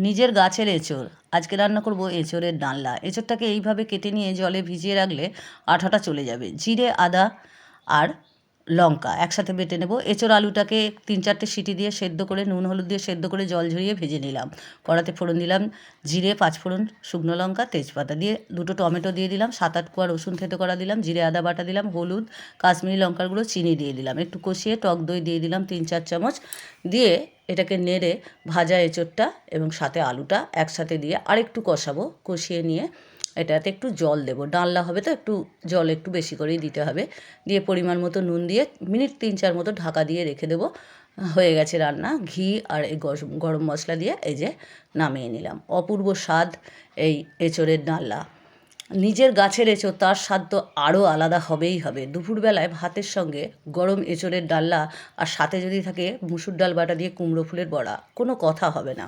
নিজের গাছের এঁচোড়। আজকে রান্না করব এঁচোড়ের ডালনা। এঁচোড়টাকে এইভাবে কেটে নিয়ে জলে ভিজিয়ে রাখলে আঠাটা চলে যাবে। জিরে, আদা আর লঙ্কা একসাথে বেটে নেব। এঁচোড় আলুটাকে 3-4টে সিটি দিয়ে সেদ্ধ করে নুন হলুদ দিয়ে সেদ্ধ করে জল ঝরিয়ে ভেজে নিলাম। কড়াতে ফোড়ন দিলাম জিরে, 5 ফোড়ন, শুকনো লঙ্কা, তেজপাতা দিয়ে 2টো টমেটো দিয়ে দিলাম, 7-8 কোয়া রসুন থেতো করা দিলাম, জিরে আদা বাটা দিলাম, হলুদ, কাশ্মীরি লঙ্কার গুঁড়ো, চিনি দিয়ে দিলাম। একটু কষিয়ে টক দই দিয়ে দিলাম 3-4 চামচ। দিয়ে এটাকে নেড়ে ভাজা এঁচোড়টা এবং সাথে আলুটা একসাথে দিয়ে আরেকটু কষাবো। কষিয়ে নিয়ে এটাতে একটু জল দেবো। ডালনা হবে তো একটু জল একটু বেশি করেই দিতে হবে। দিয়ে পরিমাণ মতো নুন দিয়ে মিনিট 3-4 মতো ঢাকা দিয়ে রেখে দেবো। হয়ে গেছে রান্না। ঘি আর এই গরম মশলা দিয়ে এই যে নামিয়ে নিলাম। অপূর্ব স্বাদ এই এঁচোড়ের ডালনা। নিজের গাছের এঁচোড়, তার স্বাদ তো আরও আলাদা হবেই হবে। দুপুরবেলায় ভাতের সঙ্গে গরম এঁচোড়ের ডালনা আর সাথে যদি থাকে মুসুর ডাল বাটা দিয়ে কুমড়ো ফুলের বড়া, কোনো কথা হবে না।